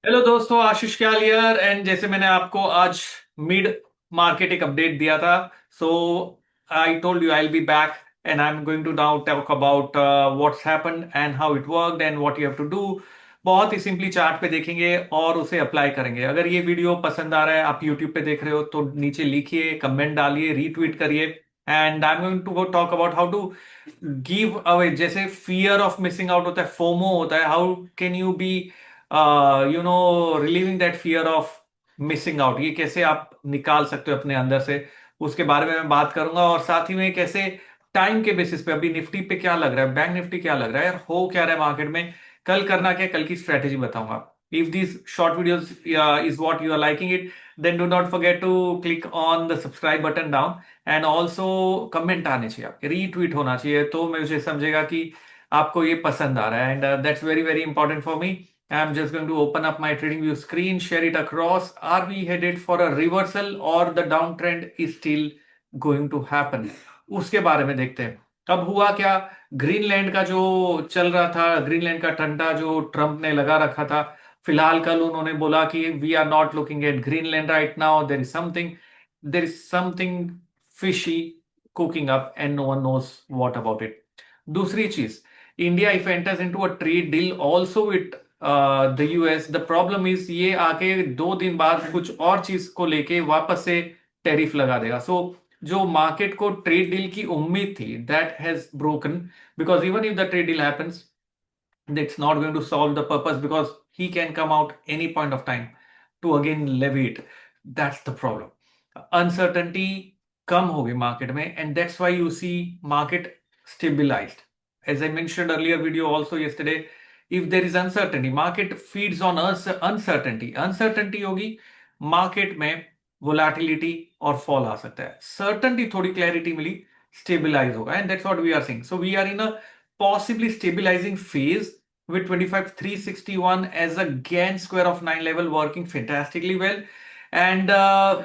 Hello दोस्तों, आशीष क्यालियर। And जैसे मैंने आपको आज मिड मार्केट एक अपडेट दिया था, so I told you I will be back and I am going to now talk about what's happened and how it worked and what you have to do. बहुत ही simply chart पे देखेंगे और उसे apply करेंगे। अगर ये video पसंद आ रहा है, आप यूट्यूब पे देख रहे हो तो नीचे लिखिए, कमेंट डालिए, रीट्वीट करिए। And I am going to talk about how to give away. जैसे फियर ऑफ मिसिंग आउट होता है, फोमो होता है, how can you be relieving that fear of missing out, ये कैसे आप निकाल सकते हो अपने अंदर से, उसके बारे में मैं बात करूंगा। और साथ ही में कैसे टाइम के बेसिस पे अभी निफ्टी पे क्या लग रहा है, बैंक निफ्टी क्या लग रहा है, यार हो क्या रहा है मार्केट में, कल करना क्या है, कल की स्ट्रेटेजी बताऊंगा। If this short videos is what you are liking it, then do not forget to click on the subscribe button down and also comment आने चाहिए, आपके रीट्वीट होना चाहिए, तो मुझे समझेगा कि आपको ये पसंद आ रहा है। And that's very very important for me. I'm just going to open up my TradingView screen, share it across. Are we headed for a reversal or the downtrend is still going to happen? उसके बारे में देखते हैं। अब हुआ क्या, Greenland का जो चल रहा था, ग्रीनलैंड का ठंडा जो ट्रम्प ने लगा रखा था, फिलहाल कल उन्होंने बोला कि we are not looking at Greenland right now, there is something fishy cooking up and no one knows what about it. दूसरी चीज, India if enters into a trade deal also with the US, the problem is ये आके 2 दिन बाद कुछ और चीज को लेके वापस से टैरिफ लगा देगा। सो जो मार्केट को ट्रेड डील की उम्मीद थी, that has broken, because even if the trade deal happens, that's not going to solve the purpose because he can come out any point of time to again levy it. That's the problem. Uncertainty कम हो गई market में, and that's why you see market stabilized. As I mentioned earlier video also yesterday, if there is uncertainty, market feeds on uncertainty. Uncertainty होगी market में, volatility और fall आ सकता है। Certainty थोड़ी क्लैरिटी मिली, स्टेबिलाइज होगा, and that's what we are seeing. So we are in a possibly stabilizing phase with 25,361 as a Gann square of 9 level working fantastically well. And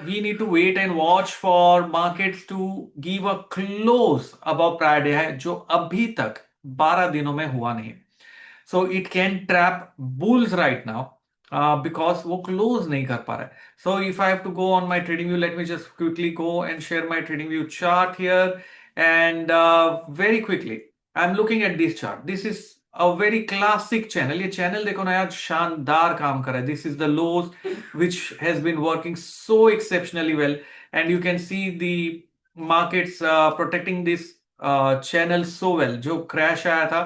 we need to wait and watch for markets to give a close above prior day high, जो अभी तक 12 दिनों में हुआ नहीं। So it can trap bulls right now because वो close नहीं कर पा रहा है। So if I have to go on my trading view, let me just quickly go and share my trading view chart here. And very quickly, I'm looking at this chart. This is a very classic channel. ये channel देखो ना यार, शानदार काम कर रहा है। This is the lows which has been working so exceptionally well, and you can see the markets protecting this channel so well। जो crash आया था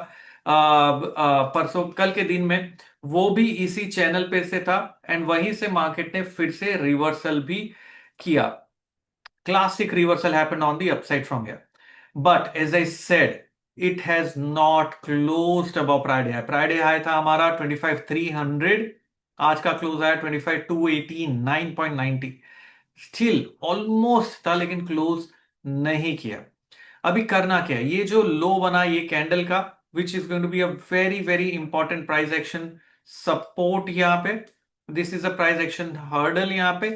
परसों कल के दिन में, वो भी इसी चैनल पे से था, एंड वहीं से मार्केट ने फिर से रिवर्सल भी किया। Classic reversal happened on the upside from here. But as I said, it has not closed above Friday high. Friday high था हमारा 25,300, आज का क्लोज आया 25,280, 9.90। स्टिल ऑलमोस्ट था लेकिन क्लोज नहीं किया। अभी करना क्या है, ये जो लो बना ये कैंडल का, which is going to be a very very important price action support यहाँ पे, this is a price action hurdle यहाँ पे,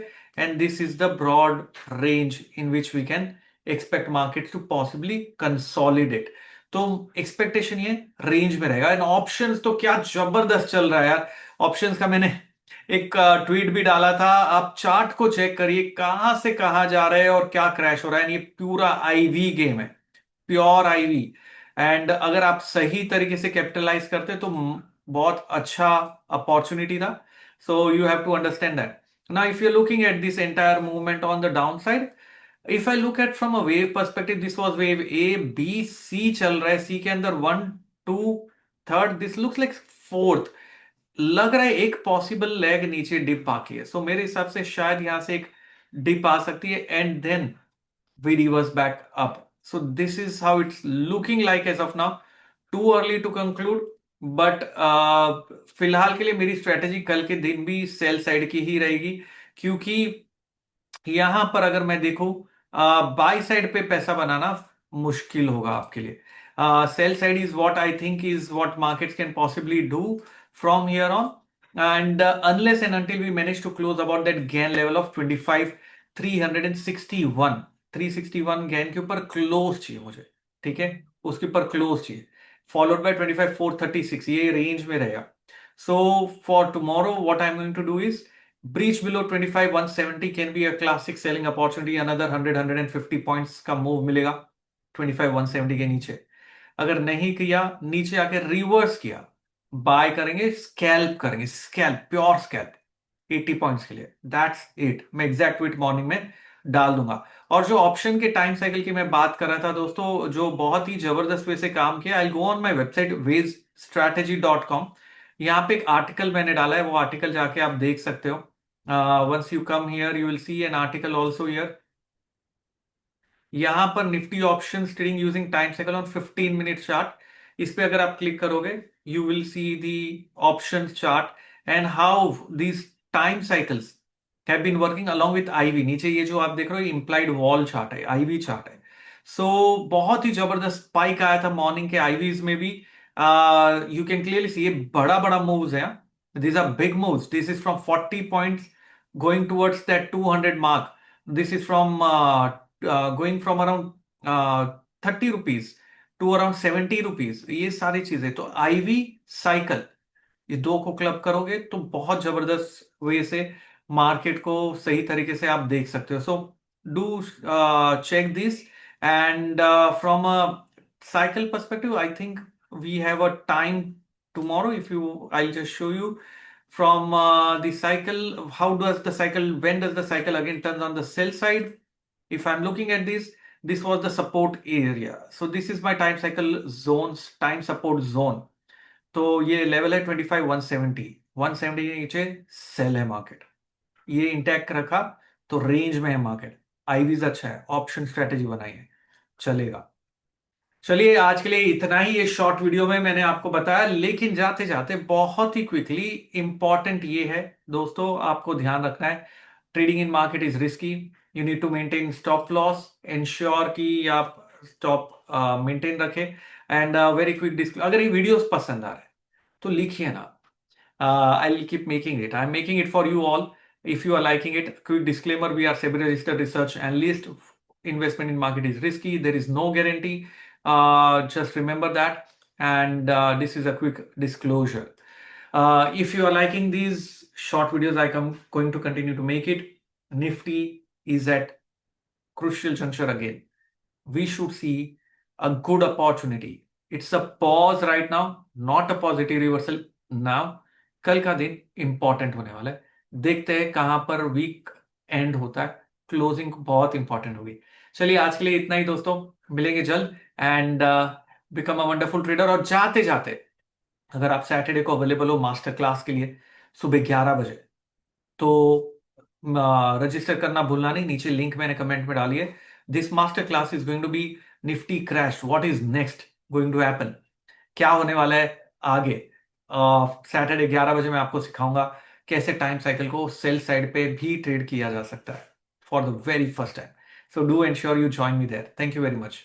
and this is the broad range in which we can expect markets to possibly consolidate। तो expectation ये range में रहेगा। And options तो क्या जबरदस्त चल रहा है यार। ऑप्शंस का मैंने एक ट्वीट भी डाला था, आप चार्ट को चेक करिए कहां से कहां जा रहे हैं और क्या क्रैश हो रहा है। ये पूरा आईवी गेम है, प्योर आईवी। एंड अगर आप सही तरीके से कैपिटलाइज करते तो बहुत अच्छा अपॉर्चुनिटी था। So you have to understand that. Now, if you're looking at this entire movement on the downside, if I look at from a wave perspective, this was wave A, B, C चल रहा है। C के अंदर 1, 2, third, this looks like fourth. लग रहा है एक possible leg नीचे डिप आकी है। सो मेरे हिसाब से शायद यहां से एक डिप आ सकती है and then we reverse back up. So this is how it's looking like as of now. Too early to conclude, but फिलहाल के लिए मेरी स्ट्रेटेजी कल के दिन भी सेल साइड की ही रहेगी, क्योंकि यहां पर अगर मैं देखूं बाई साइड पे पैसा बनाना मुश्किल होगा आपके लिए। Sell side is what I think is what markets can possibly do from here on, and unless and until we manage to close about that gain level of 25,361, 361 gain के ऊपर close चाहिए मुझे। ठीक है, उसके ऊपर क्लोज चाहिए, followed by 25,436, ये रेंज में रहेगा। So for tomorrow, what I'm going to do is breach below 25,170 can be a classic selling opportunity. Another 100-150 points का मूव मिलेगा 25,170 के नीचे. अगर नहीं किया, नीचे आके रिवर्स किया, बाय करेंगे, स्कैल्प करेंगे, स्कैल्प, प्योर स्कैल्प 80 पॉइंट्स के लिए. That's it. मैं एग्जैक्ट ट्वीट मॉर्निंग में डाल दूंगा. और जो ऑप्शन के टाइम साइकिल की मैं बात कर रहा था दोस्तों, जो बहुत ही जबरदस्त वे से काम किया, आई go on my website wazestrategy.com. यहाँ पे एक आर्टिकल मैंने डाला है, वो आर्टिकल जाके आप देख सकते हो. Once you come here you will see an article also here. यहां पर Nifty option trading using time cycle on 15 minute chart, इस पे अगर आप क्लिक करोगे you will see the option chart and how these time cycles have been working along with IV. नीचे ये जो आप देख रहे हो इंप्लाइड वॉल चार्ट है, आईवी चार्ट है. सो बहुत ही जबरदस्त स्पाइक आया था मॉर्निंग के आईवीज में भी. यू कैन क्लियरली सी ये बड़ा बड़ा मूव्स है. these are big moves. This is from 40 points going towards that 200 mark. This is from going from around 30 rupees to around 70 rupees. ये सारी चीजें तो आईवी साइकिल, ये दो को क्लब करोगे तो बहुत जबरदस्त वे से मार्केट को सही तरीके से आप देख सकते हो. So do check this. And from a cycle perspective, I think we have a time tomorrow. If you, I'll just show you from the cycle. How does the cycle, when does the cycle again turns on the sell side? If I'm looking at this was the support area. So this is my time cycle zones, time support zone. तो ये level है 25,170. 170 के नीचे cell है market. ये intact रखा तो range में है मार्केट. आईवीज अच्छा है, ऑप्शन स्ट्रेटेजी बनाई है, चलेगा. चलिए आज के लिए इतना ही. ये शॉर्ट वीडियो में मैंने आपको बताया, लेकिन जाते जाते बहुत ही क्विकली इंपॉर्टेंट ये है दोस्तों, आपको ध्यान रखना है, trading in market is risky. You need to maintain stop loss, ensure कि आप स्टॉप मेंटेन रखें. एंड वेरी क्विक डिस्क्लेमर, अगर ये वीडियोस पसंद आ रहे हैं तो लिखिए ना. I'll keep making it. I'm making it for you all. If you are liking it, quick disclaimer: we are SEBI registered research analyst. Investment in market is risky. There is no guarantee. Just remember that. And this is a quick disclosure. If you are liking these short videos, I'm going to continue to make it. Nifty is at crucial juncture again. We should see a good opportunity. It's a pause right now, not a positive reversal now. कल का दिन important होने वाला है. देखते हैं कहां पर वीक एंड होता है. क्लोजिंग बहुत इंपॉर्टेंट होगी. चलिए आज के लिए इतना ही दोस्तों, मिलेंगे जल्द. And become a wonderful trader. और जाते जाते अगर आप सैटरडे को अवेलेबल हो मास्टर क्लास के लिए सुबह 11 बजे, तो रजिस्टर करना भूलना नहीं. नीचे लिंक मैंने कमेंट में डाली है. This master class is going to be Nifty crash, what is next going to happen, क्या होने वाला है आगे. सैटरडे 11 बजे मैं आपको सिखाऊंगा कैसे टाइम साइकिल को सेल साइड पे भी ट्रेड किया जा सकता है for the very first time. So do ensure you join me there. Thank you very much.